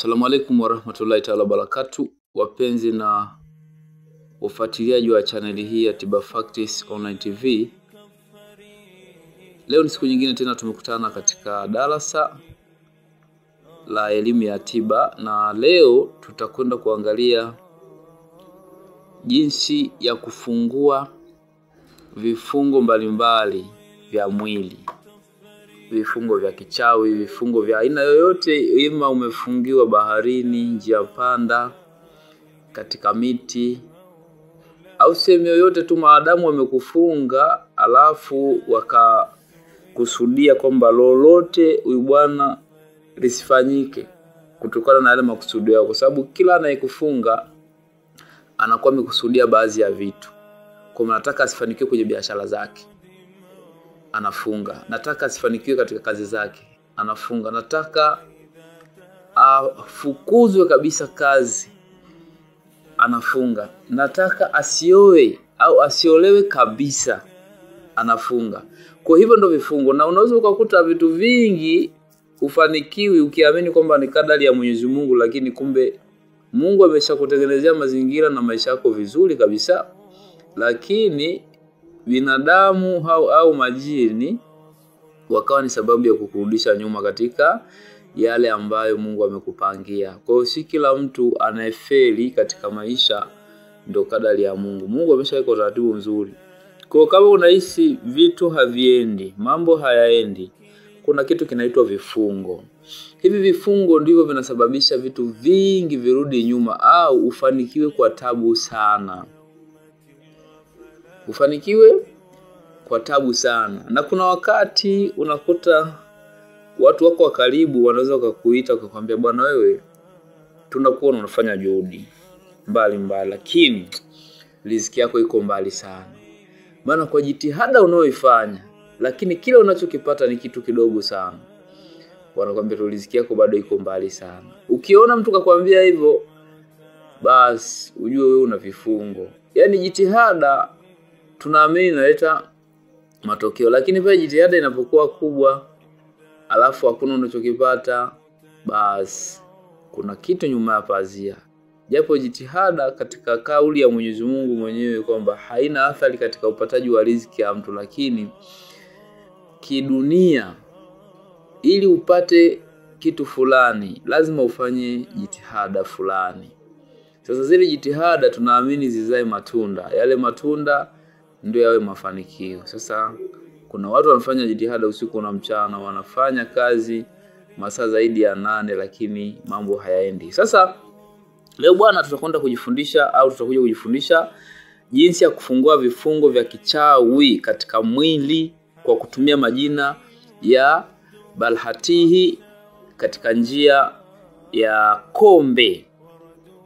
Assalamu alaikum warahmatullahi ta'ala barakatuh, wapenzi na wafuatiliaji wa chaneli hii ya Tiba Facts Online TV. Leo ni siku nyingine tena tumekutana katika darasa la elimu ya tiba, na leo tutakwenda kuangalia jinsi ya kufungua vifungo mbalimbali vya mwili. Vifungo vya kichawi, vifungo vya aina yoyote, ima umefungiwa baharini, njia panda, katika miti, au sehemu yoyote tu maadamu wamekufunga, alafu wakakusudia kwamba lolote huyu bwana lisifanyike kutokana na yale makusudio yao, kwa sababu kila anayekufunga anakuwa amekusudia baadhi ya vitu. Kwa maana nataka asifanikiwe kwenye biashara zake, anafunga. Nataka asifanikiwe katika kazi zake, anafunga. Nataka afukuzwe kabisa kazi, anafunga. Nataka asioe au asiolewe kabisa, anafunga. Kwa hivyo ndo vifungo, na unaweza ukakuta vitu vingi ufanikiwi ukiamini kwamba ni kadari ya Mwenyezi Mungu, lakini kumbe Mungu ameshakutengenezea mazingira na maisha yako vizuri kabisa, lakini binadamu au majini wakawa ni sababu ya kukurudisha nyuma katika yale ambayo Mungu amekupangia. Kwa hiyo si kila mtu anayefeli katika maisha ndo kadari ya Mungu. Mungu ameshaweka utaratibu mzuri. Kwa hiyo kama unahisi vitu haviendi, mambo hayaendi, kuna kitu kinaitwa vifungo. Hivi vifungo ndivyo vinasababisha vitu vingi virudi nyuma au ufanikiwe kwa tabu sana. Ufanikiwe kwa tabu sana. Na kuna wakati unakuta watu wako wa karibu wanaweza kukuita kukwambia, bwana wewe tunakuona unafanya juhudi mbali, lakini riziki yako iko mbali sana. Maana kwa jitihada unaoifanya, lakini kile unachokipata ni kitu kidogo sana. Wanakuambia riziki yako bado iko mbali sana. Ukiona mtu kakwambia hivyo, basi ujue wewe una vifungo. Yaani jitihada tunaamini inaleta matokeo, lakini pia jitihada inapokuwa kubwa alafu hakuna unachokipata, basi kuna kitu nyuma ya pazia. Japo jitihada katika kauli ya Mwenyezi Mungu mwenyewe kwamba haina athari katika upataji wa riziki ya mtu, lakini kidunia ili upate kitu fulani lazima ufanye jitihada fulani. Sasa zile jitihada tunaamini zizae matunda, yale matunda ndio yawe mafanikio. Sasa kuna watu wanafanya jitihada usiku na mchana, wanafanya kazi masaa zaidi ya 8, lakini mambo hayaendi. Sasa leo bwana tutakwenda kujifundisha jinsi ya kufungua vifungo vya kichawi katika mwili kwa kutumia majina ya balhatihi katika njia ya kombe.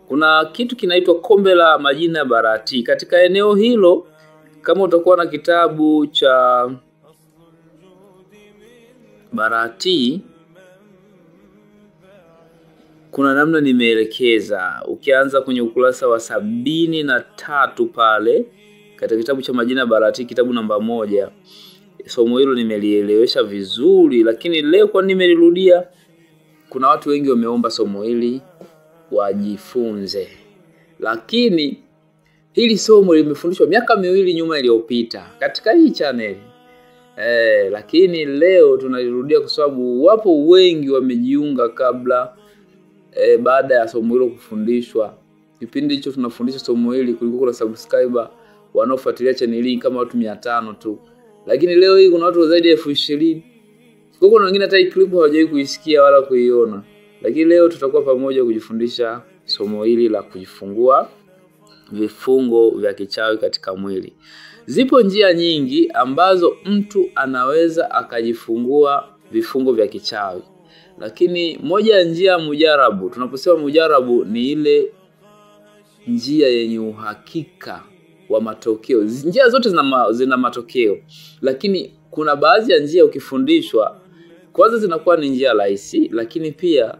Kuna kitu kinaitwa kombe la majina ya barati. Katika eneo hilo, kama utakuwa na kitabu cha barati, kuna namna nimeelekeza. Ukianza kwenye ukurasa wa 73 pale katika kitabu cha majina ya barati, kitabu namba 1, somo hilo nimelielewesha vizuri, lakini leo kwa nimelirudia. Kuna watu wengi wameomba somo hili wajifunze, lakini hili somo limefundishwa miaka 2 nyuma iliyopita katika hii channel. Lakini leo tunalirudia kwa sababu wapo wengi wamejiunga kabla baada ya somo hilo kufundishwa. Kipindi hicho tunafundisha somo hili kulikuwa kuna subscriber wanaofuatilia channel hii kama watu 500 tu. Lakini leo hii kuna watu zaidi ya 20,000. Kwa kuna wengine hata hii clip hawajawahi kuisikia wala kuiona. Lakini leo tutakuwa pamoja kujifundisha somo hili la kujifungua vifungo vya kichawi katika mwili. Zipo njia nyingi ambazo mtu anaweza akajifungua vifungo vya kichawi, lakini moja ya njia mujarabu. Tunaposema mujarabu ni ile njia yenye uhakika wa matokeo. Njia zote zina matokeo, lakini kuna baadhi ya njia ukifundishwa kwanza zinakuwa ni njia rahisi, lakini pia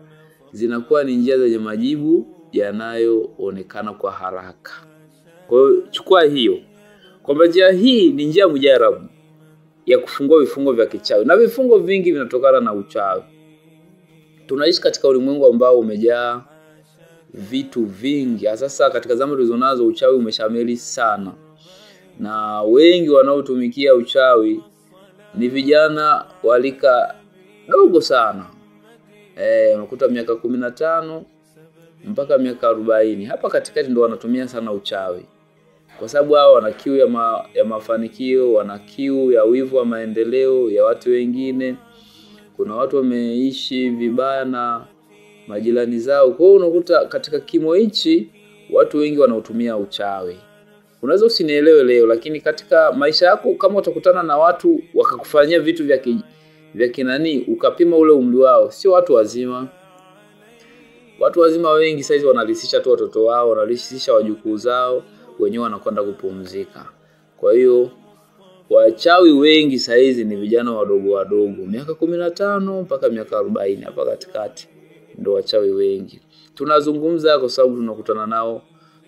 zinakuwa ni njia zenye majibu yanayoonekana kwa haraka. Kwa hiyo chukua hiyo kwamba njia hii ni njia mujarabu ya kufungua vifungo vya kichawi, na vifungo vingi vinatokana na uchawi. tunaishi katika ulimwengu ambao umejaa vitu vingi. Sasa katika zama tulizonazo uchawi umeshamiri sana. Na wengi wanaotumikia uchawi ni vijana walika dogo sana. Unakuta miaka 15 mpaka miaka 40. Hapa katikati ndo wanatumia sana uchawi. Kwa sababu hao wana kiu ya mafanikio, wana kiu ya wivu wa maendeleo ya watu wengine. Kuna watu wameishi vibaya na majirani zao. Kwa hiyo unakuta katika kimo hichi watu wengi wanautumia uchawi. Unaweza usinielewe leo, lakini katika maisha yako kama utakutana na watu wakakufanyia vitu vya kinani, ukapima ule umri wao, sio watu wazima. Watu wazima wengi saizi wanalisisha tu watoto wao, wanalisisha wajukuu zao, wenyewe wanakwenda kupumzika. Kwa hiyo wachawi wengi saizi ni vijana wadogo, miaka 15 mpaka miaka 40 hapa katikati ndio wachawi wengi. Tunazungumza kwa sababu tunakutana nao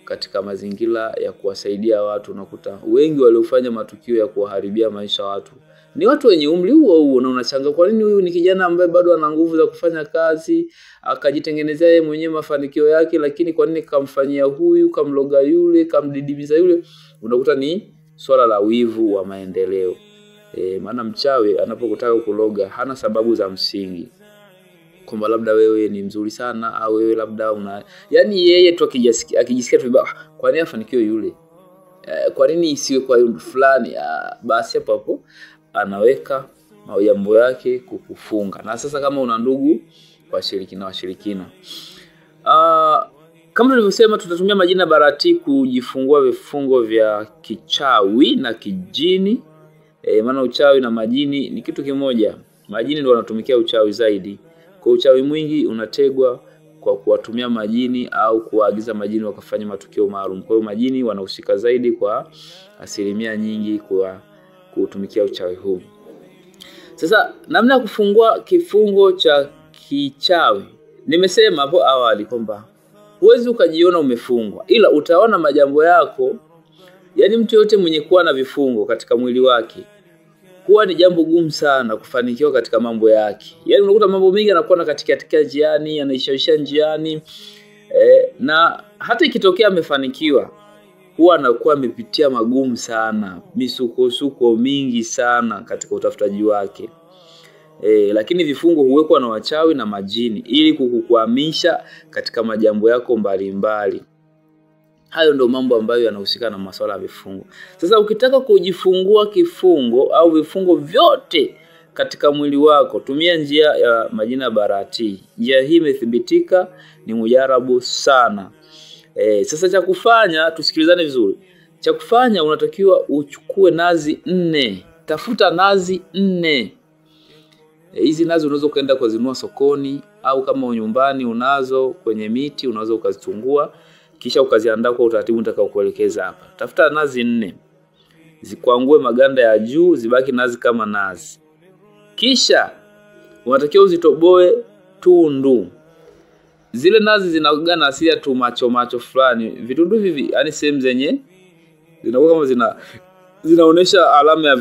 katika mazingira ya kuwasaidia watu. Unakuta wengi waliofanya matukio ya kuharibia maisha watu ni watu wenye umri huo, na unachanga kwa nini huyu ni kijana ambaye bado ana nguvu za kufanya kazi, akajitengenezea yeye mwenyewe mafanikio yake, lakini kwa nini kamfanyia huyu, kamloga yule, kamdidimiza yule? Unakuta ni swala la wivu wa maendeleo. Maana mchawi anapokutaka kuloga hana sababu za msingi. Kwamba labda wewe ni mzuri sana au wewe labda yani yeye tu akijisikia tu kwa nini afanikiwe yule? Kwa nini isiwe kwa yule fulani? Basi hapo anaweka mambo yake kukufunga. Na sasa kama una ndugu washirikina. Kama nilivyosema tutatumia majina barati kujifungua vifungo vya kichawi na kijini. Maana uchawi na majini ni kitu kimoja. Majini ndio wanatumikia uchawi zaidi. Kwa uchawi mwingi unategwa kwa kuwatumia majini au kuagiza majini wakafanya matukio maalum. Kwa hiyo majini wanahusika zaidi kwa asilimia nyingi kwa kutumikia uchawi huu. Sasa namna ya kufungua kifungo cha kichawi. Nimesema hapo awali kwamba huwezi ukajiona umefungwa, ila utaona majambo yako. Yani mtu yote mwenye kuwa na vifungo katika mwili wake huwa ni jambo gumu sana kufanikiwa katika mambo yake. Yani unakuta mambo mengi yanakuwa na katika njiani, yanaishaisha njiani. Na hata ikitokea amefanikiwa huwa anakuwa amepitia magumu sana, misukosuko mingi sana katika utafutaji wake. Lakini vifungo huwekwa na wachawi na majini ili kukukwamisha katika majambo yako mbalimbali. Hayo ndio mambo ambayo yanahusika na masuala ya vifungo. Sasa ukitaka kujifungua kifungo au vifungo vyote katika mwili wako, tumia njia ya majina barati. Njia hii imethibitika, ni mujarabu sana. Sasa cha kufanya, tusikilizane vizuri. Cha kufanya unatakiwa uchukue nazi 4. Tafuta nazi 4. Hizi nazi unaweza kwenda kuzinunua sokoni au kama nyumbani unazo kwenye miti unaweza ukazichungua kisha ukaziandaa kwa utaratibu nitakaokuelekeza hapa. Tafuta nazi 4. Zikwangue maganda ya juu, zibaki nazi kama nazi. Kisha unatakiwa uzitoboe tundu. Zile nazi zinakuwa na asili ya tu macho fulani. Vitundu hivi yani sehemu zenye zinakuwa kama zinaonesha alama ya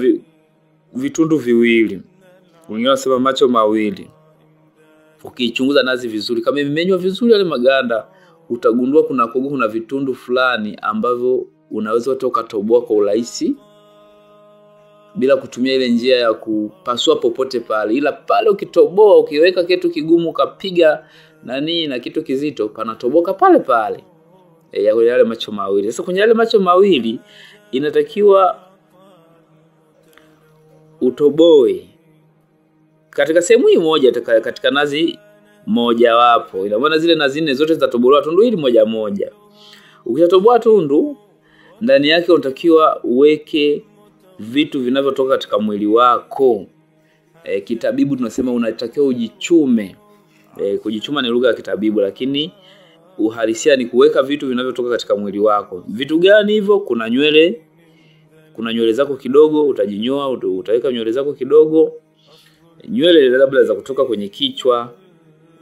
vitundu viwili. Wengine wanasema macho mawili. Ukichunguza nazi vizuri kama imemenywa vizuri yale maganda, utagundua kuna vitundu fulani ambavyo unaweza ukatoboa kwa urahisi bila kutumia ile njia ya kupasua popote pale. Ila pale ukitoboa, ukiweka kitu kigumu ukapiga na kitu kizito, panatoboka pale pale. Yale macho mawili. Sasa kwenye yale macho mawili inatakiwa utoboe katika sehemu hii moja, katika nazi moja wapo. Ina maana zile nazi 4 zote zitatobolewa tundu hili moja moja. Ukishatoboa tundu, ndani yake unatakiwa uweke vitu vinavyotoka katika mwili wako. Kitabibu tunasema unatakiwa ujichume. Kujichuma ni lugha ya kitabibu, lakini uhalisia ni kuweka vitu vinavyotoka katika mwili wako. Vitu gani hivyo? Kuna nywele zako kidogo, utajinyoa, utaweka nywele zako kidogo. Nywele labda za kutoka kwenye kichwa,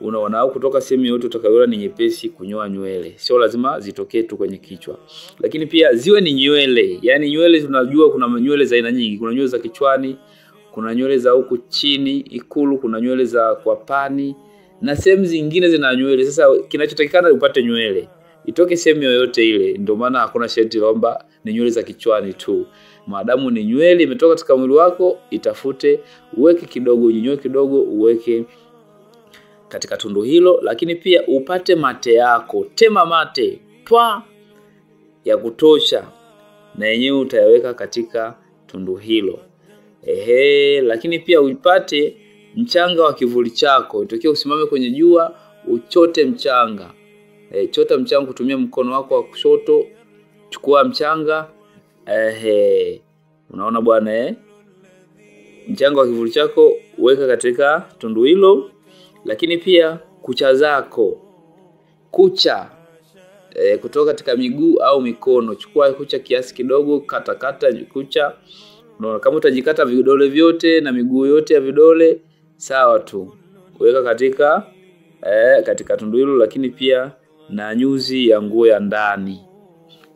unaona, au kutoka sehemu yote utakayoona ni nyepesi kunyoa nywele. Sio lazima zitokee tu kwenye kichwa. Lakini pia ziwe ni nywele. Yaani nywele tunajua kuna nywele za aina nyingi. Kuna nywele za kichwani, kuna nywele za huku chini ikulu, kuna nywele za kwapani, na sehemu zingine zina nywele. Sasa kinachotakikana upate nywele itoke sehemu yoyote ile. Ndio maana hakuna sharti kwamba ni nywele za kichwani tu. Maadamu ni nywele imetoka katika mwili wako, itafute, uweke kidogo, unyonyoe kidogo, uweke katika tundu hilo. Lakini pia upate mate yako, tema mate ya kutosha, na yenyewe utayaweka katika tundu hilo. Lakini pia upate mchanga wa kivuli chako. Itokee usimame kwenye jua, uchote mchanga. Chota mchanga kutumia mkono wako wa kushoto, chukua mchanga. Unaona bwana mchanga wa kivuli chako uweka katika tundu hilo. Lakini pia kucha zako, kutoka katika miguu au mikono, chukua kucha kiasi kidogo, kata kucha. Unaona, kama utajikata vidole vyote na miguu yote ya vidole, sawa tu, weka katika tundu hilo. Lakini pia na nyuzi ya nguo ya ndani.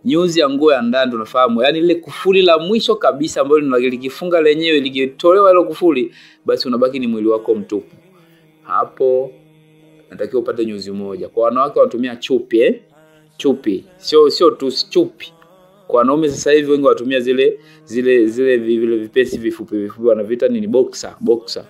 Nyuzi ya nguo ya ndani tunafahamu, yani ile kufuli la mwisho kabisa ambalo likifunga lenyewe, likitolewa ile kufuli, basi unabaki ni mwili wako mtupu. Hapo natakiwa upate nyuzi moja. Kwa wanawake wanatumia chupi, chupi. Sio tu chupi. Kwa wanaume sasa hivi wengi watumia zile vipesi vifupi wanaviita nini, boxer.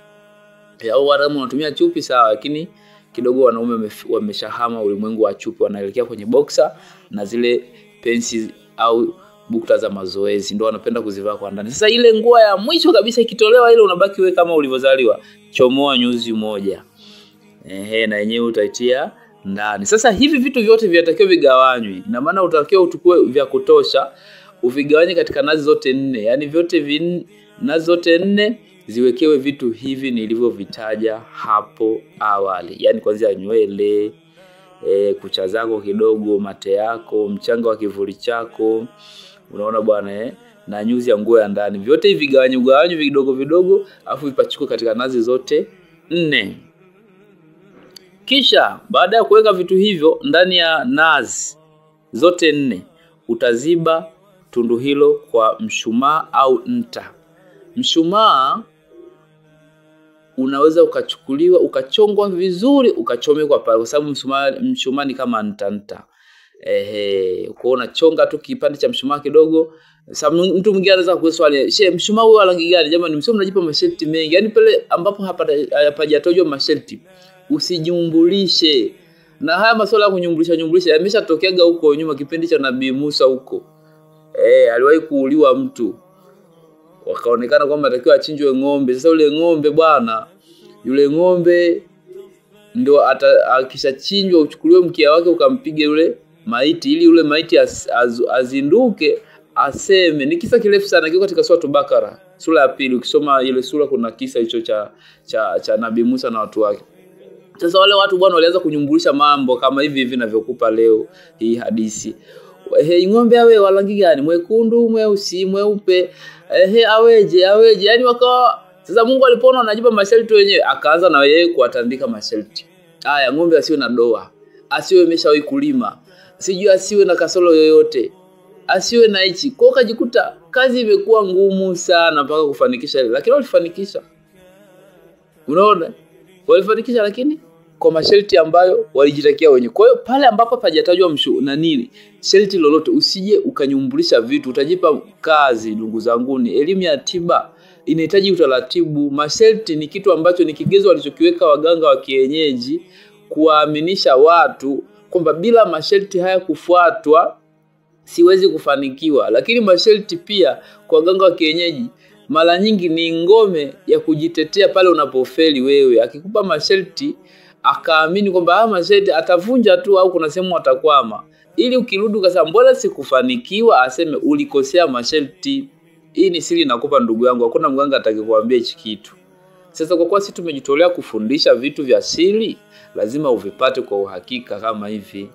Au wanaume wanatumia chupi sawa, lakini kidogo wanaume wameshahama ulimwengu wa chupi, wanaelekea kwenye boxer na zile pensi au bukta za mazoezi, ndio wanapenda kuzivaa kwa ndani. Sasa ile nguo ya mwisho kabisa ikitolewa ile, unabaki wewe kama ulivyozaliwa. Chomoa nyuzi moja. Na yenyewe utaitia ndani. Sasa hivi vitu vyote vinatakiwa vigawanywe. Ina maana utakiwa uchukue vya kutosha, uvigawanye katika nazi zote 4. Yaani vyote nazi zote 4 ziwekewe vitu hivi nilivyovitaja hapo awali. Yaani kuanzia nywele, kucha zako kidogo, mate yako, mchanga wa kivuli chako. Unaona bwana na nyuzi ya nguo ya ndani. Vyote hivi vigawanywe vidogo, afu vipachukwe katika nazi zote 4. Kisha baada ya kuweka vitu hivyo ndani ya nazi zote 4, utaziba tundu hilo kwa mshumaa au nta. Mshumaa unaweza ukachukuliwa, ukachongwa vizuri, ukachomekwa pale, kwa sababu mshumaa ni kama nta. Ukoona chonga tu kipande cha mshumaa kidogo. Sasa mtu mwingine anaweza kuswali, mshumaa huo rangi gani? Jamani, msio mnajipa masharti mengi. Yaani pale ambapo hapajatojwa masharti, usijumbulishe. Na haya masuala ya kunyumbulisha yameshatokeaga huko nyuma, kipindi cha Nabii Musa huko. Aliwahi kuuliwa mtu, wakaonekana kwamba atakiwa achinjwe ng'ombe. Sasa yule ng'ombe bwana, yule ng'ombe ndio akishachinjwa uchukuliwe mkia wake ukampige yule maiti, ili yule maiti azinduke aseme. Ni kisa kirefu sana, kiko katika sura Bakara sura ya 2. Ukisoma ile sura kuna kisa hicho cha Nabii Musa na watu wake. Sasa wale watu bwana walianza kunyumbulisha mambo kama hivi ninavyokupa leo hii hadithi. Ng'ombe awe wa rangi gani? Mwekundu, mweusi, mweupe. Aweje? Yaani wakawa sasa Mungu alipoona anajipa masharti wenyewe, akaanza na yeye kuwatandika masharti. Haya, ng'ombe asiwe na doa, asiwe ameshawahi kulima, sijui asiwe na kasoro yoyote, asiwe na hichi. Kwa kujikuta kazi imekuwa ngumu sana mpaka kufanikisha ile, lakini walifanikisha. Unaona? Walifanikisha, lakini kwa masharti ambayo walijitakia wenyewe. Kwa hiyo pale ambapo hapajatajwa na nini, sharti lolote, usije ukanyumbulisha vitu, utajipa kazi. Ndugu zangu, ni elimu ya tiba inahitaji utaratibu. Masharti ni kitu ambacho ni kigezo walichokiweka waganga wa kienyeji kuwaaminisha watu kwamba bila masharti haya kufuatwa siwezi kufanikiwa. Lakini masharti pia kwa waganga wa kienyeji mara nyingi ni ngome ya kujitetea pale unapofeli wewe. Akikupa masharti akaamini kwamba masharti atavunja tu au kuna sehemu atakwama, ili ukirudi ukasema mbona sikufanikiwa, aseme ulikosea masharti. Hii ni siri nakupa ndugu yangu, hakuna mganga atakayekuambia hichi kitu. Sasa kwa kuwa sisi tumejitolea kufundisha vitu vya siri, lazima uvipate kwa uhakika kama hivi.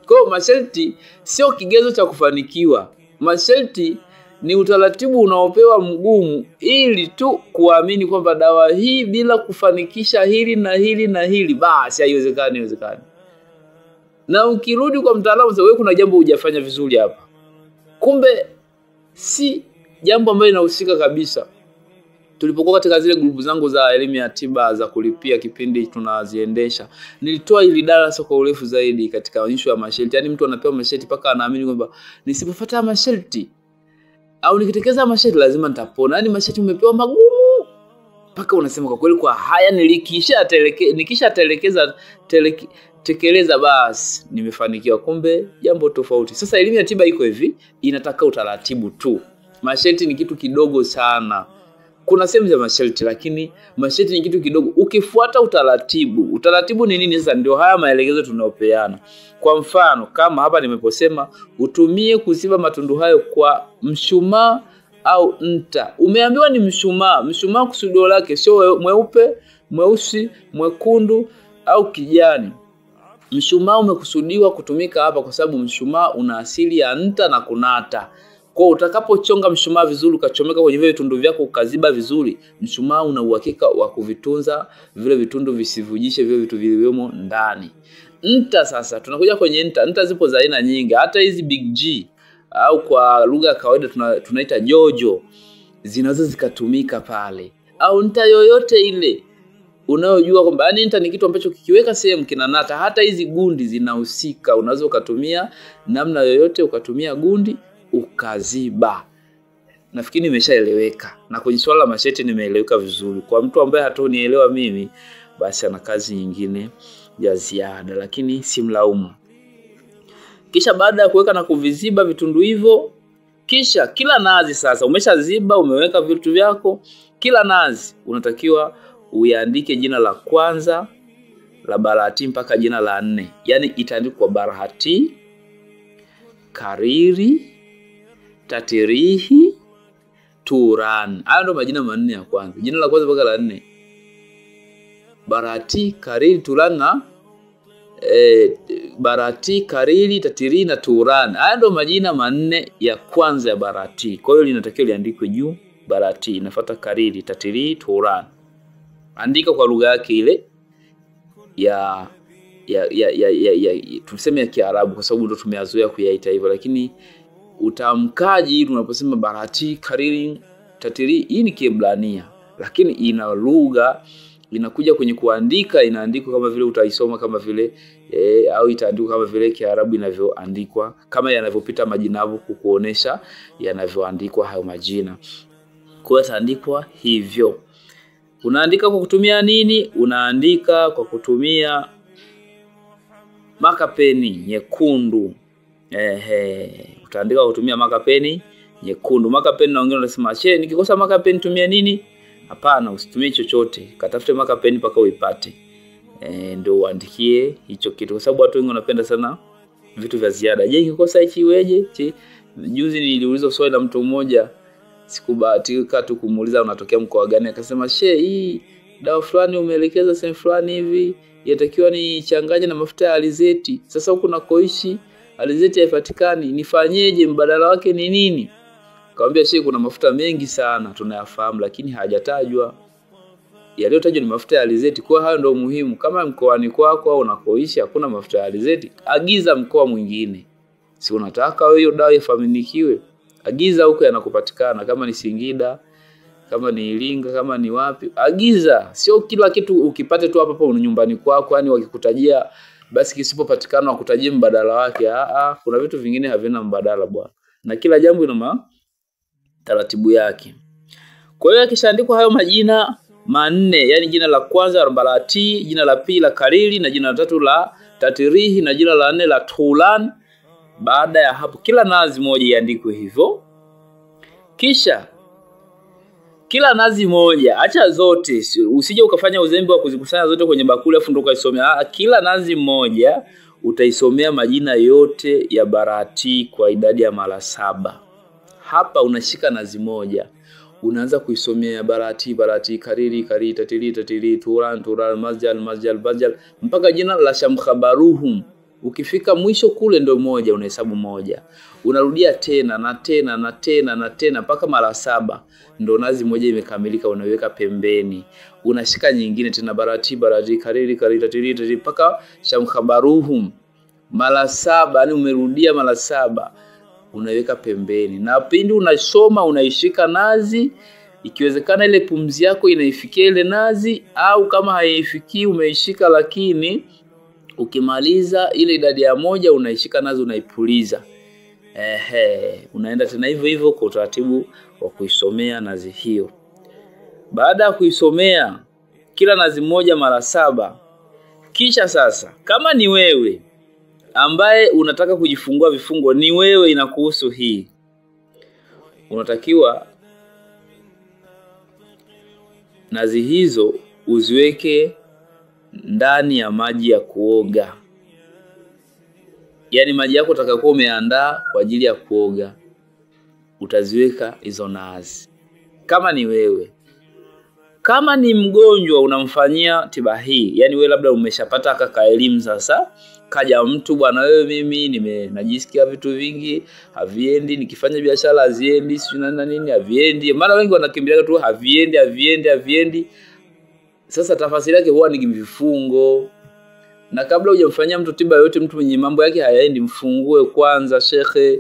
Kwa hiyo masharti sio kigezo cha kufanikiwa. Masharti ni utaratibu unaopewa mgumu ili tu kuamini kwamba dawa hii bila kufanikisha hili na hili na hili basi haiwezekani. Na ukirudi kwa mtaalamu sasa, wewe kuna jambo hujafanya vizuri hapa, kumbe si jambo ambalo linahusika kabisa. tulipokuwa katika zile grupu zangu za elimu ya tiba za kulipia kipindi tunaziendesha, nilitoa ili darasa kwa urefu zaidi katika onyesho ya masharti. Yaani mtu anapewa masharti paka anaamini kwamba nisipofuata masharti au nikitekeza masharti lazima nitapona. Yaani masharti umepewa magumu paka unasema kwa kweli kwa haya tekeleza basi nimefanikiwa, kumbe jambo tofauti. Sasa elimu ya tiba iko hivi, inataka utaratibu tu. Masharti ni kitu kidogo sana. Kuna sehemu za masharti lakini masharti ni kitu kidogo. Ukifuata utaratibu ni nini? Sasa ndio haya maelekezo tunayopeana. Kwa mfano kama hapa nimeposema utumie kuziba matundu hayo kwa mshumaa au nta. Umeambiwa ni mshumaa. Mshumaa kusudio lake sio mweupe, mweusi, mwekundu au kijani. Mshumaa umekusudiwa kutumika hapa kwa sababu mshumaa una asili ya nta na kunata. Kwa utakapochonga mshumaa vizuri ukachomeka kwenye vile vitundu vyako ukaziba vizuri, mshumaa una uhakika wa kuvitunza vile vitundu visivujishe vile vitu vilivyomo ndani. Nta sasa tunakuja kwenye nta. Nta zipo za aina nyingi. Hata hizi big G au kwa lugha ya kawaida tunaita jojo zinaweza zikatumika pale. Au nta yoyote ile unayojua kwamba yani nta ni kitu ambacho kikiweka sehemu kinanata. Hata hizi gundi zinahusika. Unaweza ukatumia namna yoyote, ukatumia gundi ukaziba. Nafikiri nimeshaeleweka. Na kwenye swala la masharti nimeeleweka vizuri. Kwa mtu ambaye hatonielewa mimi, basi ana kazi nyingine ya ziada, lakini simlaumu. Kisha baada ya kuweka na kuviziba vitundu hivyo, kisha kila nazi sasa umeshaziba, umeweka vitu vyako, kila nazi unatakiwa uiandike jina la kwanza la barahati mpaka jina la 4. Yaani itaandikwa barahati, kariri, tatirihi, turan. Hayo ndio majina manne ya kwanza. Jina la kwanza mpaka la 4. Barahati, kariri, turan na barahati, kariri, tatirihi na turan. Hayo ndio majina manne ya kwanza ya barahati. Kwa hiyo linatakiwa liandikwe juu barahati, inafuata kariri, tatirihi, turan. Andika kwa lugha yake ile ya tuseme ya Kiarabu kwa sababu ndio tumeazoea kuyaita hivyo, lakini utamkaji tunaposema barahati, kariri, tatiri, hii ni Kiebrania, lakini ina lugha inakuja kwenye kuandika, inaandikwa kama vile utaisoma kama vile au itaandikwa kama vile Kiarabu inavyoandikwa, kama yanavyopita majina hapo kukuonesha yanavyoandikwa hayo majina. Kwa hiyo itaandikwa hivyo. Unaandika kwa kutumia nini? Unaandika kwa kutumia makapeni nyekundu. Utaandika kwa kutumia makapeni nyekundu. Makapeni na wengine wanasema, "Che, nikikosa makapeni tumia nini?" Hapana, usitumie chochote. Katafute makapeni mpaka uipate. Ndio uandikie hicho kitu kwa sababu watu wengi wanapenda sana vitu vya ziada. Je, nikikosa hichi iweje? Juzi niliuliza swali la mtu mmoja, sikubahatika tu kumuuliza unatokea mkoa gani, akasema, "She, hii dawa fulani umeelekeza sehemu fulani hivi, yatakiwa ni changanye na mafuta ya alizeti. Sasa huku nakoishi alizeti haipatikani, nifanyeje? Mbadala wake ni nini?" Akamwambia, "She, kuna mafuta mengi sana tunayafahamu lakini hajatajwa. Yaliyotajwa ni mafuta ya alizeti." Kwa hayo ndio muhimu. Kama mkoani kwako au unakoishi hakuna mafuta ya alizeti, agiza mkoa mwingine. Si unataka hiyo dawa ifaminikiwe? Agiza huko yanakupatikana, kama ni Singida, kama ni Iringa, kama ni wapi, agiza. Sio kila kitu ukipate tu hapa nyumbani kwako, yani wakikutajia basi kisipopatikana wakutajie mbadala wake. Kuna vitu vingine havina mbadala bwana. Na kila jambo lina taratibu yake. Kwa hiyo akishaandikwa hayo majina manne, yani jina la kwanza la barahati, jina la pili la kariri, na jina la tatu la tatirihi, na jina la 4 la tulan. Baada ya hapo kila nazi moja iandikwe hivyo. Kisha kila nazi moja, acha zote, usije ukafanya uzembe wa kuzikusanya zote kwenye bakuli afu ndo ukaisomea. Kila nazi moja utaisomea majina yote ya barahati kwa idadi ya mara 7. Hapa unashika nazi moja, unaanza kuisomea barahati, barahati, kariri, kariri, tatiri, tatiri, turan, turan, masjal, masjal, masjal, mpaka jina la shamkhabaruhum. Ukifika mwisho kule ndo moja, unahesabu moja. Unarudia tena na tena na tena na tena mpaka mara 7. Ndo nazi moja imekamilika, unaiweka pembeni. Unashika nyingine tena barahati, barahati, kariri, kariri, tatiri, tatiri, mpaka shamkhabaruhum mara 7, yani umerudia mara 7. Unaiweka pembeni. Na pindi unasoma unaishika nazi Ikiwezekana ile pumzi yako inaifikia ile nazi, au kama haifikii umeishika, lakini ukimaliza ile idadi ya moja unaishika nazi unaipuliza. Unaenda tena hivyo hivyo kwa utaratibu wa kuisomea nazi hiyo. Baada ya kuisomea kila nazi moja mara 7, kisha sasa kama ni wewe ambaye unataka kujifungua vifungo, ni wewe inakuhusu hii, unatakiwa nazi hizo uziweke ndani ya maji ya kuoga. Yaani maji yako utakayokuwa umeandaa kwa ajili ya kuoga, utaziweka hizo nazi. Kama ni wewe. Kama ni mgonjwa unamfanyia tiba hii, yani wewe labda umeshapata kaka elimu sasa, kaja mtu, bwana wewe mimi najisikia vitu vingi haviendi, nikifanya biashara haziendi, sio na nini haviendi. Maana wengi wanakimbilia tu haviendi. Sasa tafasiri yake huwa ni vifungo. Na kabla hujamfanyia mtu tiba yote, mtu mwenye mambo yake hayaendi, mfungue kwanza shekhe.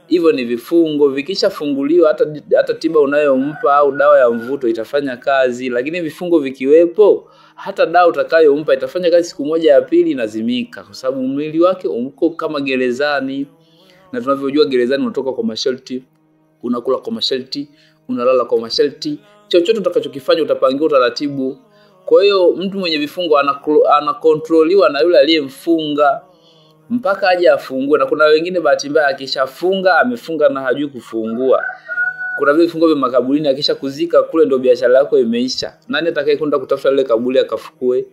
Hivyo ni vifungo, vikishafunguliwa hata tiba unayompa au dawa ya mvuto itafanya kazi. Lakini vifungo vikiwepo, hata dawa utakayompa itafanya kazi siku moja, ya pili inazimika, kwa sababu mwili wake uko kama gerezani. Na tunavyojua gerezani unatoka kwa masharti, unakula kwa masharti, unalala kwa masharti. Chochote utakachokifanya utapangiwa utaratibu. Kwa hiyo mtu mwenye vifungo anakontroliwa na yule aliyemfunga mpaka aje afungue. Na kuna wengine bahati mbaya akishafunga amefunga na hajui kufungua. Kuna vile vifungo vya makaburini, akishakuzika kule ndio biashara yako imeisha. Nani atakayekwenda kutafuta ile kaburi akafukue?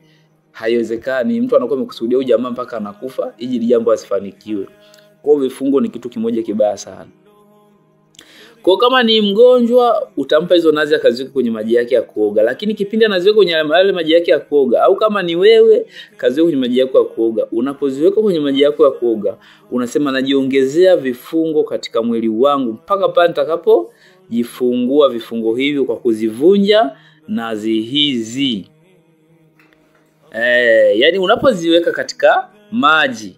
Haiwezekani. Mtu anakuwa amekusudia huyu jamaa mpaka anakufa ili jambo asifanikiwe. Kwa hiyo vifungo ni kitu kimoja kibaya sana. Kwa kama ni mgonjwa utampa hizo nazi akaziweka kwenye maji yake ya kuoga, lakini kipindi anaziweka kwenye yale maji yake ya kuoga, au kama ni wewe kaziweka kwenye maji yako ya kuoga, unapoziweka kwenye maji yako ya kuoga unasema najiongezea vifungo katika mwili wangu mpaka pale nitakapojifungua vifungo hivyo kwa kuzivunja nazi hizi. Yani unapoziweka katika maji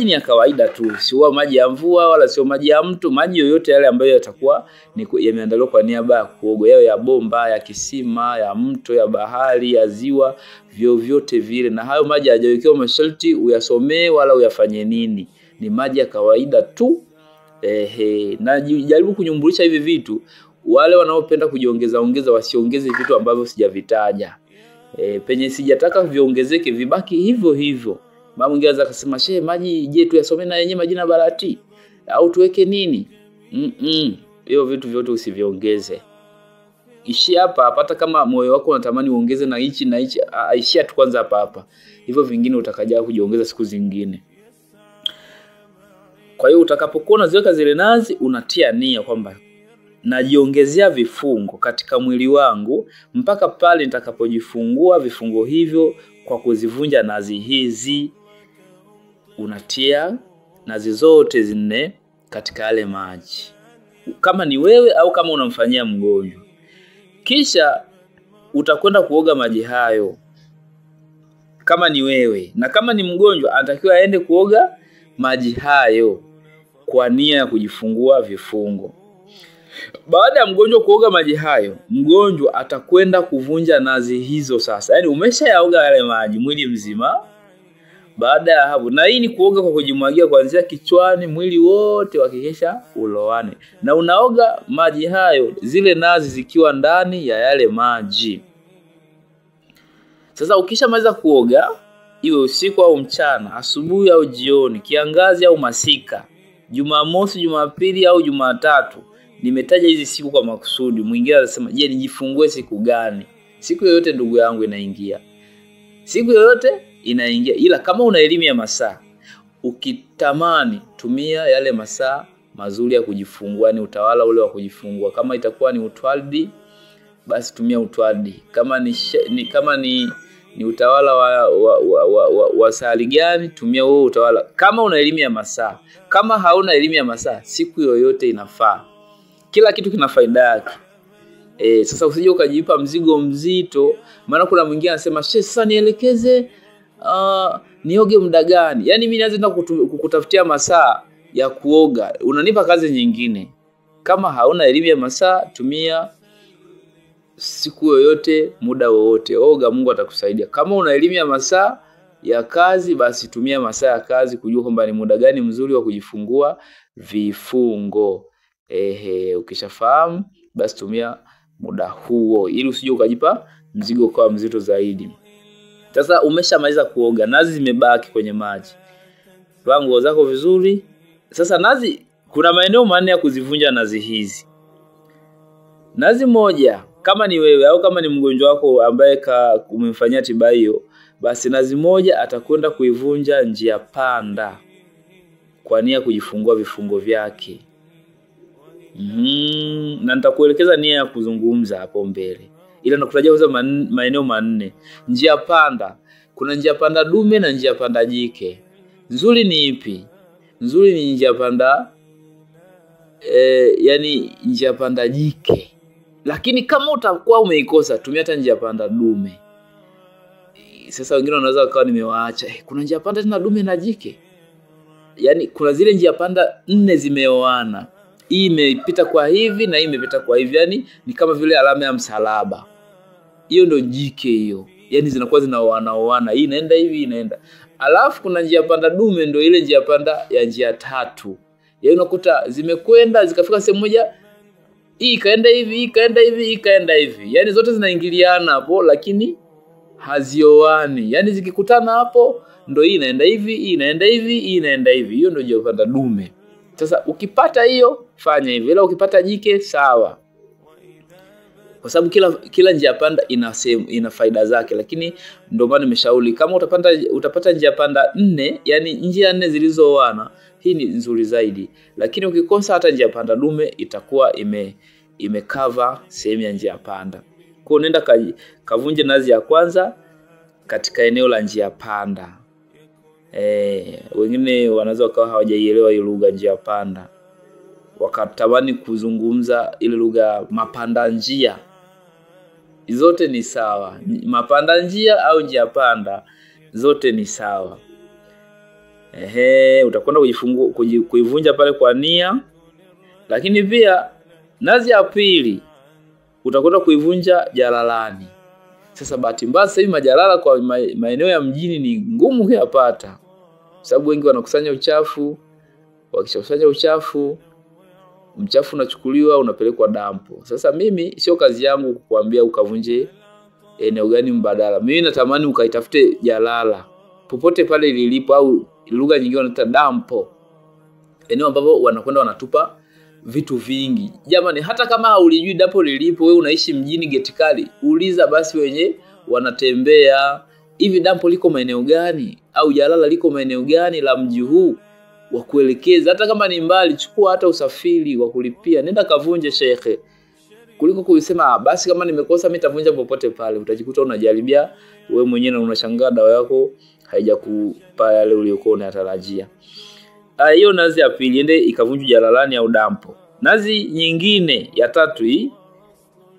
ni ya kawaida tu, sio maji ya mvua wala sio maji ya mto, maji yoyote yale ambayo yatakuwa yameandaliwa kwa niaba ya kuoga, yao ya bomba, ya kisima, ya mto, ya bahari, ya ziwa, vyovyote vile. Na hayo maji hajawekewa masharti uyasomee wala uyafanye nini, ni maji ya kawaida tu. Na jaribu kunyumbulisha hivi vitu, wale wanaopenda kujiongeza wasiongeze vitu ambavyo sijavitaja. Penye sijataka viongezeke vibaki hivyo hivyo. Mama mwingine anaweza kusema, "Shehe, maji je tu yasome na yenyewe majina barati au tuweke nini?" Hiyo vitu vyote usiviongeze. Ishi hapa hata kama moyo wako unatamani uongeze na hichi na hichi, ishia tu kwanza hapa. Hivyo vingine utakaja kujiongeza siku zingine. Kwa hiyo utakapokuwa unaziweka zile nazi unatia nia kwamba najiongezea vifungo katika mwili wangu mpaka pale nitakapojifungua vifungo hivyo kwa kuzivunja nazi hizi. Unatia nazi zote 4 katika yale maji, kama ni wewe au kama unamfanyia mgonjwa. Kisha utakwenda kuoga maji hayo kama ni wewe, na kama ni mgonjwa anatakiwa aende kuoga maji hayo kwa nia ya kujifungua vifungo. Baada ya mgonjwa kuoga maji hayo, mgonjwa atakwenda kuvunja nazi hizo sasa. Yaani umeshayaoga yale maji mwili mzima. Baada ya hapo, na hii ni kuoga kwa kujimwagia kuanzia kichwani, mwili wote hakikisha ulowane. Na unaoga maji hayo zile nazi zikiwa ndani ya yale maji. Sasa ukishamaliza kuoga, iwe usiku au mchana, asubuhi au jioni, kiangazi au masika, Jumamosi, Jumapili au Jumatatu. Nimetaja hizi siku kwa makusudi. Mwingine anasema, "Je, nijifungue siku gani?" Siku yoyote ndugu yangu inaingia. Siku yoyote inaingia, ila kama una elimu ya masaa, ukitamani tumia yale masaa mazuri ya kujifungua, ni utawala ule wa kujifungua. Kama itakuwa ni utwaldi, basi tumia utwaldi. Kama ni utawala wa sali gani, tumia huo utawala. Kama una elimu ya masaa. Kama hauna elimu ya masaa, siku yoyote inafaa. Kila kitu kina faida yake. Sasa usije ukajipa mzigo mzito. Maana kuna mwingine anasema, "Shehe, sasa nielekeze nioge muda gani?" Yaani mimi naanza kukutafutia masaa ya kuoga. Unanipa kazi nyingine. Kama hauna elimu ya masaa, tumia siku yoyote, muda wowote. Oga, Mungu atakusaidia. Kama una elimu ya masaa ya kazi, basi tumia masaa ya kazi kujua kwamba ni muda gani mzuri wa kujifungua vifungo. Ukishafahamu basi tumia muda huo ili usije ukajipa mzigo kwa mzito zaidi. Sasa umeshamaliza kuoga, nazi zimebaki kwenye maji. Vaa nguo zako vizuri. Sasa nazi, kuna maeneo manne ya kuzivunja nazi hizi. Nazi moja, kama ni wewe au kama ni mgonjwa wako ambaye umemfanyia tiba hiyo, basi nazi moja atakwenda kuivunja njia panda kwa nia kujifungua vifungo vyake. Na nitakuelekeza nia ya kuzungumza hapo mbele. Ila nakutajia kwanza maeneo manne. Njia panda, kuna njia panda dume na njia panda jike. Nzuri ni ipi? Nzuri ni njia panda yani njia panda jike. Lakini kama utakuwa umeikosa, tumia hata njia panda dume. Sasa wengine wanaweza kuwa nimewaacha. Kuna njia panda tena dume na jike. Yani kuna zile njia panda 4 zimeoana. Hii imepita kwa hivi na hii imepita kwa hivi, yani ni kama vile alama ya msalaba. Hiyo ndio jike hiyo. Yani zinakuwa zinaoana. Hii inaenda hivi, inaenda. Alafu kuna njia panda dume, ndio ile njia panda ya njia 3. Yaani unakuta zimekwenda zikafika sehemu moja, hii ikaenda hivi, ikaenda hivi, ikaenda hivi. Yani zote zinaingiliana hapo lakini hazioani. Yani zikikutana hapo ndio hii inaenda hivi, hii inaenda hivi, hii inaenda hivi. Hiyo ndio njia panda dume. Sasa ukipata hiyo fanya hivi, ila ukipata jike sawa. Kwa sababu kila njia panda ina faida zake, lakini ndio maana nimeshauri kama utapata njia panda 4, yani njia 4 zilizoana, hii ni nzuri zaidi. Lakini ukikosa hata njia panda dume itakuwa imecover sehemu ya njia panda. Kwa nenda kavunje nazi ya kwanza katika eneo la njia panda. Wengine wanaweza wakawa hawajaielewa hiyo lugha njia panda, wakatamani kuzungumza ile lugha mapanda njia. Zote ni sawa, mapanda njia au njia panda, zote ni sawa. Utakwenda kuivunja pale kwa nia. Lakini pia nazi ya pili utakwenda kuivunja jalalani. Sasa bahati mbaya sasa hivi majalala kwa maeneo ya mjini ni ngumu kuyapata, sababu wengi wanakusanya uchafu. Wakishakusanya uchafu, mchafu unachukuliwa unapelekwa dampo. Sasa mimi sio kazi yangu kukuambia ukavunje eneo gani mbadala. Mimi natamani ukaitafute jalala popote pale lilipo, au lugha nyingine wanaita dampo, eneo ambapo wanakwenda wanatupa vitu vingi. Jamani, hata kama haulijui dampo lilipo, wewe unaishi mjini Getikali, uliza basi wenye wanatembea, hivi dampo liko maeneo gani au jalala liko maeneo gani la mji huu, wakuelekeza. Hata kama ni mbali, chukua hata usafiri wa kulipia, nenda kavunje shekhe, kuliko kusema basi kama nimekosa mimi nitavunja popote pale. Utajikuta unajaribia wewe mwenyewe na unashangaa dawa yako haijakupa yale uliyokuwa unatarajia. Hiyo nazi ya pili, ende ikavunjwa jalalani au dampo. Nazi nyingine ya tatu hii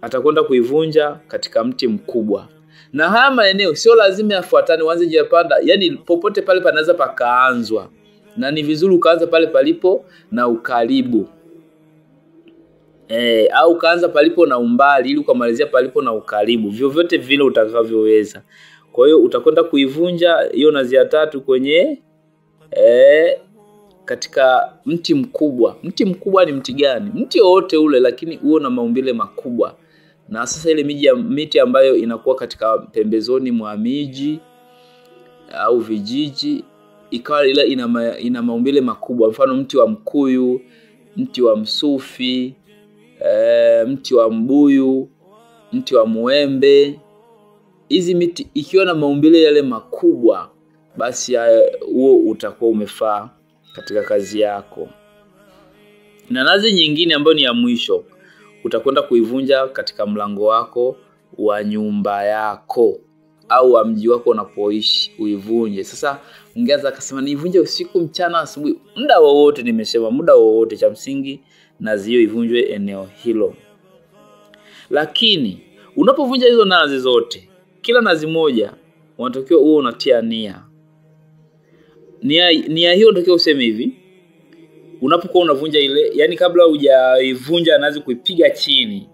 atakwenda kuivunja katika mti mkubwa. Na haya maeneo sio lazima yafuatane uanze njia panda, yani popote pale panaweza pakaanzwa. Na ni vizuri ukaanza pale palipo na ukaribu. Au kaanza palipo na umbali ili ukamalizia palipo na ukaribu. Vyovyote vile utakavyoweza. Kwa hiyo utakwenda kuivunja hiyo nazi ya tatu kwenye katika mti mkubwa. Mti mkubwa ni mti gani? Mti wote ule, lakini uo na maumbile makubwa. Na sasa ile miti ambayo inakuwa katika pembezoni mwa miji au vijiji, ikawa ila ina maumbile makubwa. Mfano mti wa mkuyu, mti wa msufi, mti wa mbuyu, mti wa muembe. Hizi miti ikiwa na maumbile yale makubwa, basi huo utakuwa umefaa katika kazi yako. Na nazi nyingine ambayo ni ya mwisho, utakwenda kuivunja katika mlango wako wa nyumba yako au wa mji wako unapoishi, uivunje. Sasa ungeanza kusema niivunje usiku, mchana, asubuhi, muda wowote. Nimesema muda wowote, cha msingi nazi hiyo ivunjwe eneo hilo. Lakini unapovunja hizo nazi zote, kila nazi moja unatakiwa uwe unatia nia. Nia hiyo ndio useme hivi, unapokuwa unavunja ile, yani kabla hujaivunja nazi kuipiga chini,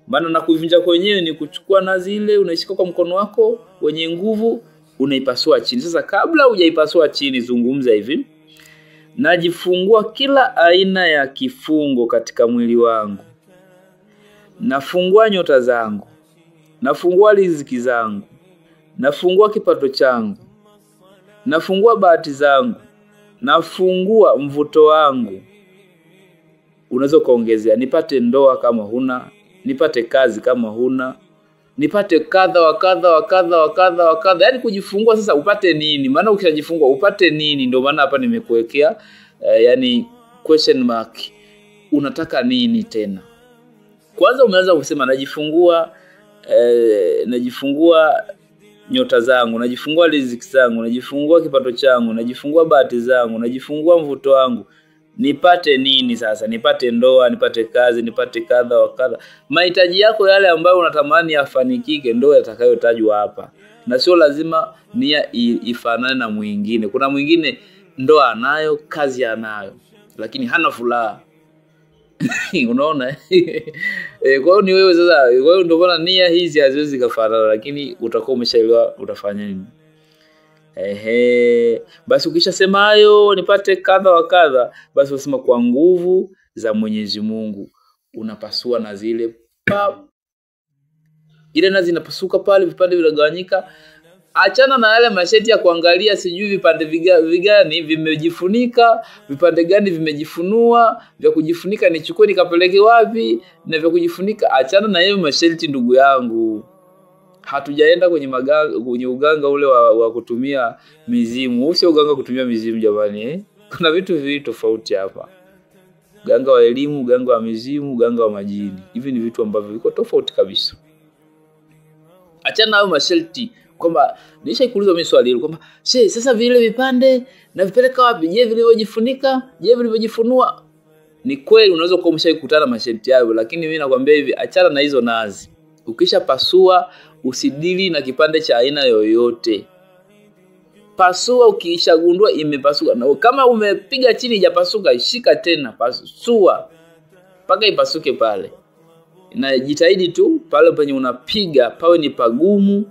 Maana na kuvunja kwenyewe ni kuchukua nazi ile unaishika kwa mkono wako wenye nguvu, unaipasua chini. Sasa kabla hujaipasua chini, zungumza hivi: najifungua kila aina ya kifungo katika mwili wangu. Nafungua nyota zangu, nafungua riziki zangu, nafungua kipato changu, nafungua bahati zangu, nafungua mvuto wangu. Unaweza kuongezea, nipate ndoa kama huna, nipate kazi kama huna, nipate kadha wa kadha wa kadha wa kadha wa kadha. Yaani kujifungua sasa upate nini? Maana ukishajifungua upate nini? Ndio maana hapa nimekuwekea yani question mark. Unataka nini tena? Kwanza umeanza kusema najifungua nyota zangu, najifungua riziki zangu, najifungua kipato changu, najifungua bahati zangu, najifungua mvuto wangu. Nipate nini sasa? Nipate ndoa, nipate kazi, nipate kadha wa kadha. Mahitaji yako yale ambayo unatamani yafanikike ndio yatakayotajwa hapa. Na sio lazima nia ifanane na mwingine. Kuna mwingine ndoa anayo, kazi anayo, lakini hana furaha. Unaona? Kwa hiyo ni wewe sasa. Kwa hiyo ndio maana nia hizi haziwezi kufanana, lakini utakuwa umeshaelewa utafanya nini. Basi ukishasema hayo nipate kadha wa kadha, basi usema kwa nguvu za Mwenyezi Mungu unapasua na zile ile nazi inapasuka pale, vipande vinagawanyika. Achana na yale masheti ya kuangalia sijui vipande vigani vimejifunika, vipande gani vimejifunua, vya kujifunika nichukue nikapeleke wapi, na vya kujifunika achana na hiyo masheti ndugu yangu. Hatujaenda kwenye uganga ule wa kutumia mizimu. Usio uganga kutumia mizimu jamani. Kuna vitu viwili tofauti hapa. Uganga wa elimu, uganga wa mizimu, uganga wa majini. Hivi ni vitu ambavyo viko tofauti kabisa. Achana na hayo masharti kwamba nishaikuuliza mimi swali hilo kwamba sasa vile vipande na vipeleka wapi? Je, vilivyojifunika? Je, vilivyojifunua? Ni kweli unaweza kuwa umeshakutana masharti hayo, lakini mimi nakwambia hivi, achana na hizo nazi. Ukishapasua usidili na kipande cha aina yoyote. Pasua ukishagundua imepasuka. Na kama umepiga chini hajapasuka, shika tena, pasua mpaka ipasuke pale. Na jitahidi tu pale penye unapiga pawe ni pagumu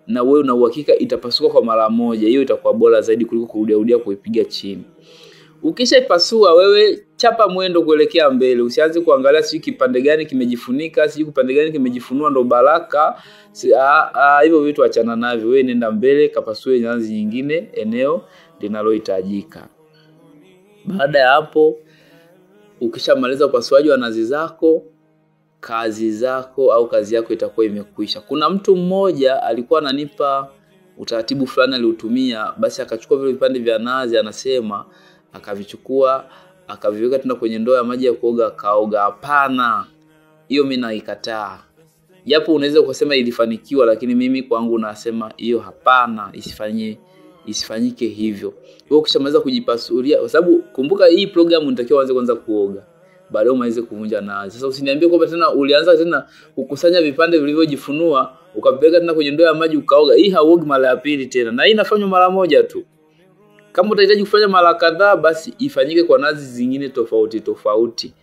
na wewe una uhakika itapasuka kwa mara moja. Hiyo itakuwa bora zaidi kuliko kurudia kuipiga chini. Ukishaipasua wewe chapa mwendo kuelekea mbele. Usianze kuangalia sijui kipande gani kimejifunika, sijui kipande gani kimejifunua ndo baraka. Hivyo vitu achana navyo. Wewe nenda mbele kapasue nazi nyingine eneo linalohitajika. Baada ya hapo ukishamaliza upasuaji wa nazi zako, kazi yako itakuwa imekwisha. Kuna mtu mmoja alikuwa ananipa utaratibu fulani aliutumia, basi akachukua vile vipande vya nazi anasema akavichukua akaviweka tena kwenye ndoo ya maji ya kuoga kaoga. Hapana, hiyo mimi naikataa. Japo unaweza kusema ilifanikiwa, lakini mimi kwangu nasema hiyo hapana, isifanyike hivyo. Wewe ukishamaliza kujipasulia, kwa sababu kumbuka hii program unatakiwa uanze kwanza kuoga, baadaye umalize kuvunja nazi. Sasa usiniambie kwamba tena ulianza tena kukusanya vipande vilivyojifunua ukapeleka tena kwenye ndoo ya maji ukaoga. Hii hauogi mara ya pili tena, na hii inafanywa mara moja tu. Kama utahitaji kufanya mara kadhaa, basi ifanyike kwa nazi zingine tofauti.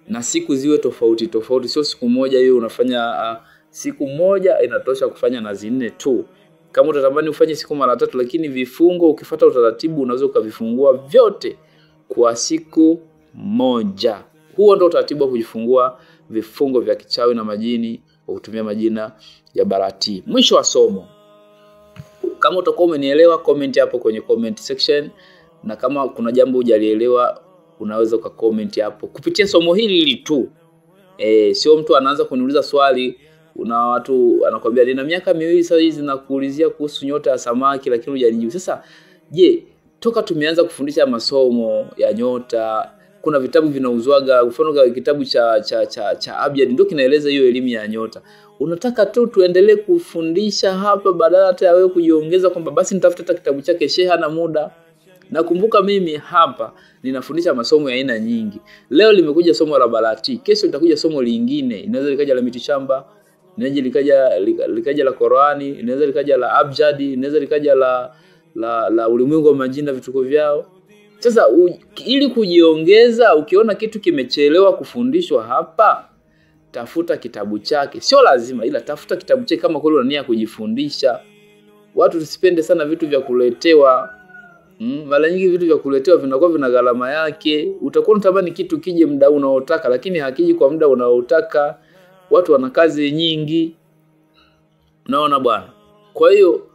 Na siku ziwe tofauti. Sio siku moja hiyo unafanya siku moja inatosha kufanya nazi 4 tu. Kama utatamani ufanye siku mara 3, lakini vifungo ukifuata utaratibu unaweza ukavifungua vyote kwa siku moja. Huo ndio utaratibu wa kujifungua vifungo vya kichawi na majini kwa kutumia majina ya Barati. Mwisho wa somo. Kama utakuwa umenielewa, comment hapo kwenye comment section, na kama kuna jambo hujalielewa unaweza ukacomment hapo kupitia somo hili tu. Sio mtu anaanza kuniuliza swali, una watu anakuambia nina miaka 2 sasa hizi nakuulizia kuhusu nyota ya samaki lakini hujanijibu. Sasa je, toka tumeanza kufundisha masomo ya nyota, kuna vitabu vinauzwaga, mfano kitabu cha Abyad ndio kinaeleza hiyo elimu ya nyota. Unataka tu tuendelee kufundisha hapa badala hata ya wewe kujiongeza kwamba basi nitafuta kitabu chake Sheha na muda. Nakumbuka mimi hapa ninafundisha masomo ya aina nyingi. Leo limekuja somo la Barati, kesho litakuja somo lingine. Inaweza likaja la mitishamba, inaweza likaja la Qur'ani, inaweza likaja la Abyad, inaweza likaja la ulimwengu wa majina vituko vyao. Sasa ili kujiongeza, ukiona kitu kimechelewa kufundishwa hapa, tafuta kitabu chake. Sio lazima, ila tafuta kitabu chake kama kweli una nia kujifundisha. Watu tusipende sana vitu vya kuletewa. Mara nyingi vitu vya kuletewa vinakuwa vina gharama yake. Utakuwa unatamani kitu kije muda unaotaka, lakini hakiji kwa muda unaotaka. Watu wana kazi nyingi. Unaona bwana. Kwa hiyo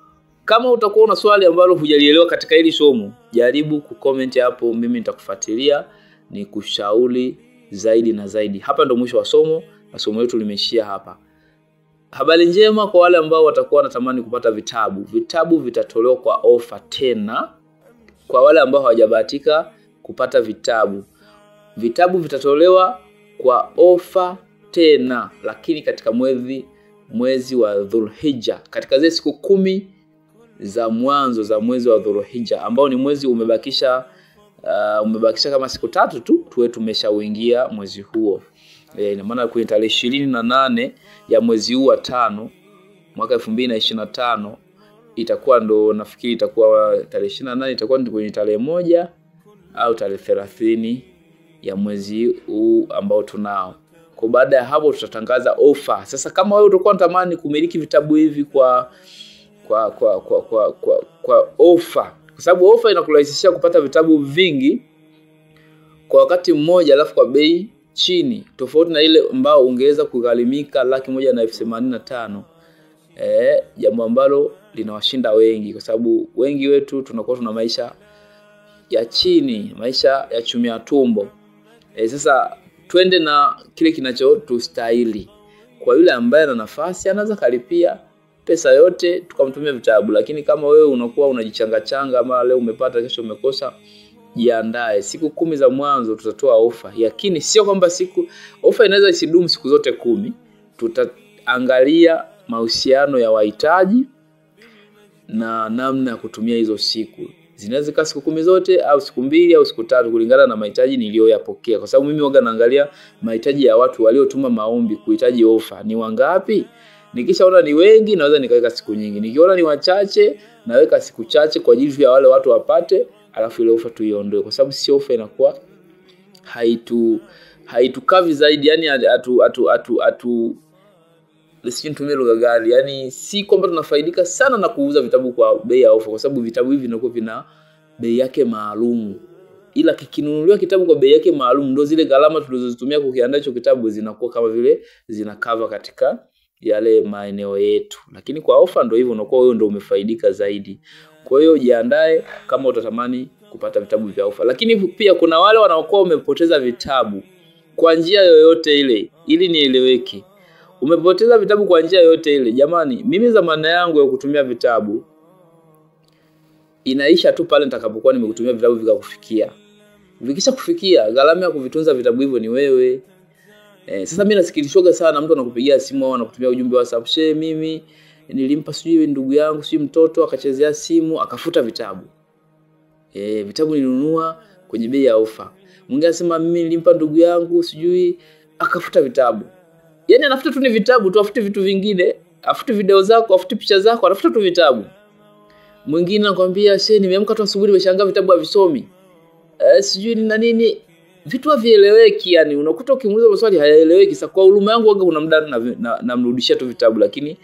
kama utakuwa una swali ambalo hujalielewa katika hili somo, jaribu kucomment hapo, mimi nitakufuatilia nikushauri zaidi na zaidi. Hapa ndo mwisho wa somo, na somo letu limeishia hapa. Habari njema kwa wale ambao watakuwa wanatamani kupata vitabu. Vitabu vitatolewa kwa ofa tena. Kwa wale ambao hawajabahatika kupata vitabu, vitabu vitatolewa kwa ofa tena, lakini katika mwezi wa Dhulhijja, katika zile siku 10 za mwanzo za mwezi wa Dhulhijja, ambao ni mwezi umebakisha kama siku 3 tu tuwe tumeshauingia mwezi huo. Ina maana kwenye tarehe 28 ya mwezi huu wa 5 mwaka 2025 itakuwa ndo, nafikiri itakuwa tarehe 28, itakuwa ni kwenye tarehe 1 au tarehe 30 ya mwezi huu ambao tunao. Kwa baada ya hapo tutatangaza ofa. Sasa kama wewe utakuwa unatamani kumiliki vitabu hivi kwa ofa, kwa sababu ofa inakurahisishia kupata vitabu vingi kwa wakati mmoja alafu kwa bei chini, tofauti na ile ambao ungeweza kugharimika 185,000. Jambo ambalo linawashinda wengi, kwa sababu wengi wetu tunakuwa tuna maisha ya chini, maisha ya chumia tumbo. Sasa twende na kile kinachotustahili. Kwa yule ambaye ana nafasi anaweza kalipia pesa yote tukamtumia vitabu, lakini kama wewe unakuwa unajichanga ama leo umepata kesho umekosa, jiandae. Siku 10 za mwanzo tutatoa ofa. Lakini sio kwamba ofa inaweza isidumu siku zote 10. Tutaangalia mahusiano ya wahitaji na namna ya kutumia hizo siku. Zinaweza kuwa siku 10 zote au siku 2 au siku 3 kulingana na mahitaji niliyoyapokea, kwa sababu mimi huwa naangalia mahitaji ya watu waliotuma maombi kuhitaji ofa ni wangapi. Nikishaona ni wengi naweza nikaweka siku nyingi, nikiona ni wachache naweka siku chache kwa ajili ya wale watu wapate, alafu ile ofa tuiondoe, kwa sababu si ofa inakuwa haitukavi zaidi. Yani nitumie lugha gani, yani si kwamba tunafaidika sana na kuuza vitabu kwa bei ya ofa, kwa sababu vitabu hivi vinakuwa vina bei yake maalum. Ila kikinunuliwa kitabu kwa bei yake maalum, ndio zile gharama tulizozitumia kukiandaa hicho kitabu zinakuwa kama vile zinakava katika yale maeneo yetu. Lakini kwa ofa ndio hivyo, unakuwa wewe ndio umefaidika zaidi. Kwa hiyo jiandae kama utatamani kupata vitabu vya ofa. Lakini pia kuna wale wanaokuwa wamepoteza vitabu kwa njia yoyote ile. Ili nieleweke, umepoteza vitabu kwa njia yoyote ile, jamani, mimi zamana yangu ya kutumia vitabu inaisha tu pale nitakapokuwa nimekutumia vitabu vikakufikia. Vikisha kufikia, gharama ya kuvitunza vitabu hivyo ni wewe. Sasa mimi nasikilishwaga sana mtu anakupigia simu au anakutumia ujumbe wa WhatsApp, mimi nilimpa sijui ndugu yangu sijui mtoto akachezea simu akafuta vitabu. Vitabu nilinunua kwenye bei ya ofa. Mwingine anasema mimi nilimpa ndugu yangu sijui akafuta vitabu. Yaani anafuta tu ni vitabu tu, afuti vitu vingine, afuti video zako, afuti picha zako, anafuta tu vitabu. Mwingine anakuambia nimeamka tu asubuhi nimeshangaa vitabu havisomi. Sijui ni nini, vitu havieleweki. Yani unakuta ukimuuliza maswali hayaeleweki. Sasa kwa huruma yangu wanga kuna muda namrudishia tu vitabu, lakini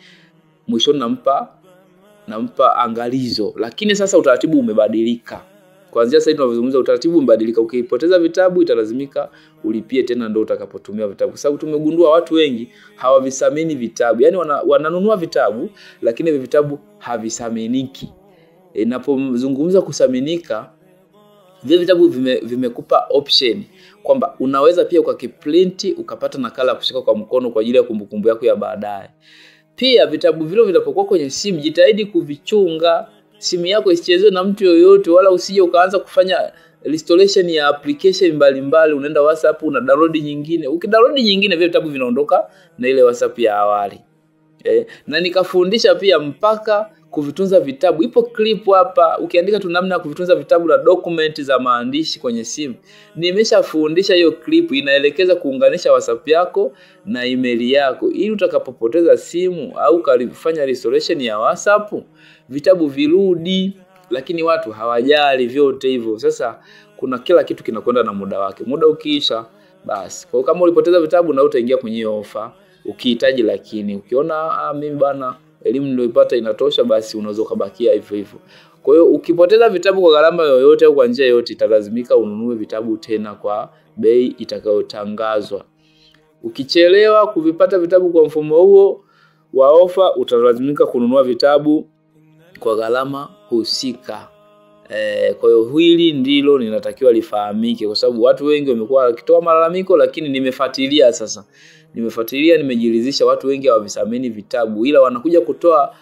mwishoni nampa angalizo. Lakini sasa utaratibu umebadilika. Kuanzia sasa tunazungumza utaratibu umebadilika. Ukipoteza vitabu italazimika ulipie tena ndio utakapotumia vitabu. Kwa sababu tumegundua watu wengi hawavisamini vitabu. Yaani wananunua vitabu lakini vitabu havisaminiki. Ninapozungumza kusaminika, vile vitabu vimekupa option kwamba unaweza pia ukakiprinti ukapata nakala kushika kwa mkono kwa ajili ya kumbukumbu yako ya baadaye. Pia vitabu vile vinapokuwa kwenye simu, jitahidi kuvichunga. Simu yako isichezwe na mtu yoyote, wala usije ukaanza kufanya restoration ya application mbalimbali. Unaenda WhatsApp una download nyingine. Ukidownload nyingine vile vitabu vinaondoka na ile WhatsApp ya awali. Na nikafundisha pia mpaka kuvitunza vitabu. Ipo clip hapa ukiandika tu namna ya kuvitunza vitabu na document za maandishi kwenye simu. Nimeshafundisha hiyo clip, inaelekeza kuunganisha WhatsApp yako na email yako ili utakapopoteza simu au kalifanya restoration ya WhatsApp vitabu virudi. Lakini watu hawajali vyote hivyo. Sasa kuna kila kitu kinakwenda na muda wake. Muda ukiisha Basi. Kwa hiyo kama ulipoteza vitabu na utaingia kwenye hiyo ofa ukihitaji, lakini ukiona mimi bana elimu niliyopata inatosha, basi unaweza kubakia hivyo hivyo. Kwa hiyo ukipoteza vitabu kwa gharama yoyote au kwa njia yoyote, italazimika ununue vitabu tena kwa bei itakayotangazwa. Ukichelewa kuvipata vitabu kwa mfumo huo wa ofa, utalazimika kununua vitabu kwa gharama husika. Kwa hiyo hili ndilo ninatakiwa lifahamike, kwa sababu watu wengi wamekuwa wakitoa malalamiko, lakini nimefuatilia sasa. Nimejiridhisha watu wengi hawavisamini vitabu, ila wanakuja kutoa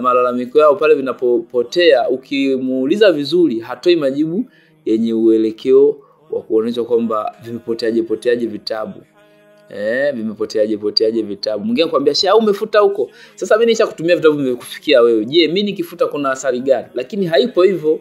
malalamiko yao pale vinapopotea. Ukimuuliza vizuri, hatoi majibu yenye uelekeo wa kuonyesha kwamba vimepoteaje vitabu. Vimepoteaje vitabu. Mwingine anakuambia sha umefuta huko. Sasa mimi nishakutumia vitabu vimekufikia wewe. Je, mimi nikifuta kuna athari gani? Lakini haipo hivyo.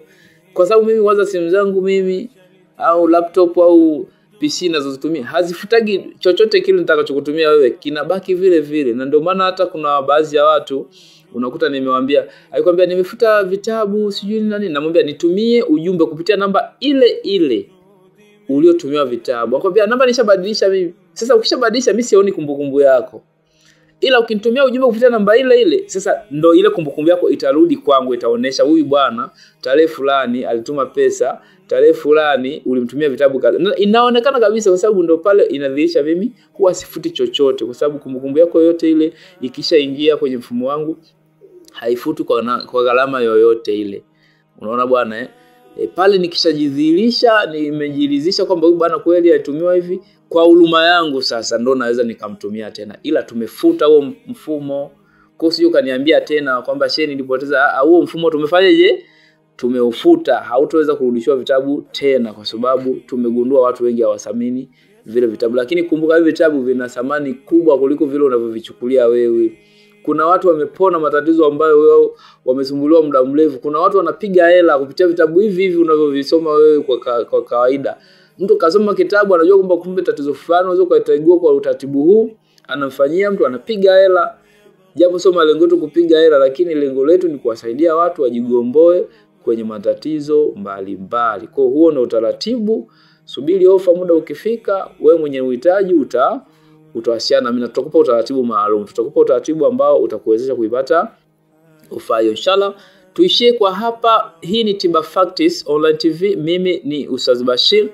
Kwa sababu mimi kwanza simu zangu mimi au laptop au PC ninazozitumia hazifutagi chochote kile nitakachokutumia wewe, kinabaki vile vile. Na ndio maana hata kuna baadhi ya watu unakuta nimemwambia, alikwambia nimefuta vitabu sijui nani, namwambia nitumie ujumbe kupitia namba ile ile uliotumiwa vitabu. Akwambia namba nishabadilisha mimi. Sasa ukishabadilisha mimi sioni kumbukumbu yako. Ila ukinitumia ujumbe kupitia namba ile ile, sasa ndo ile kumbukumbu yako itarudi kwangu, itaonesha huyu bwana tarehe fulani alituma pesa, tarehe fulani ulimtumia vitabu kadha. Inaonekana kabisa, kwa sababu ndo pale inadhihirisha mimi huwa sifuti chochote, kwa sababu kumbukumbu yako yote ile ikishaingia kwenye mfumo wangu haifuti kwa gharama yoyote ile. Unaona bwana pale nikishajidhihirisha, nimejiridhisha kwamba huyu bwana kweli alitumiwa hivi, kwa huruma yangu sasa ndo naweza nikamtumia tena, ila tumefuta huo mfumo. Kwa hiyo kaniambia tena kwamba shehe nilipoteza huo mfumo, tumefanyaje? Tumeufuta, hautaweza kurudishwa vitabu tena, kwa sababu tumegundua watu wengi hawasamini vile vitabu. Lakini kumbuka hivi vitabu vina thamani kubwa kuliko vile unavyovichukulia wewe. Kuna watu wamepona matatizo ambayo wao wamesumbuliwa muda mrefu. Kuna watu wanapiga hela kupitia vitabu hivi unavyovisoma wewe kwa kawaida. Mtu kasoma kitabu anajua kwamba kumbe tatizo fulani unaweza kuitaigua kwa utaratibu huu, anamfanyia mtu, anapiga hela. Japo sio malengo yetu kupiga hela, lakini lengo letu ni kuwasaidia watu wajigomboe kwenye matatizo mbalimbali. Kwa hiyo huo ndio utaratibu. Subiri ofa, muda ukifika, wewe mwenye uhitaji utawasiliana nami na tutakupa utaratibu maalum. Tutakupa utaratibu ambao utakuwezesha kuipata ofa hiyo. Inshallah tuishie kwa hapa. Hii ni Tiba Facts Online TV. Mimi ni Ustaz Bashir.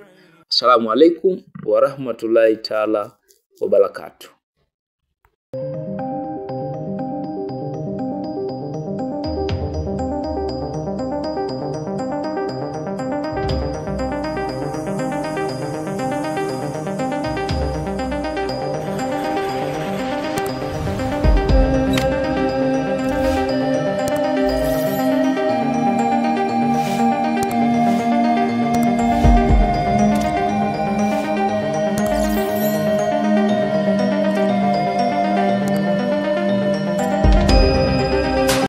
Assalamu alaikum wa rahmatullahi ta'ala wa barakatuh.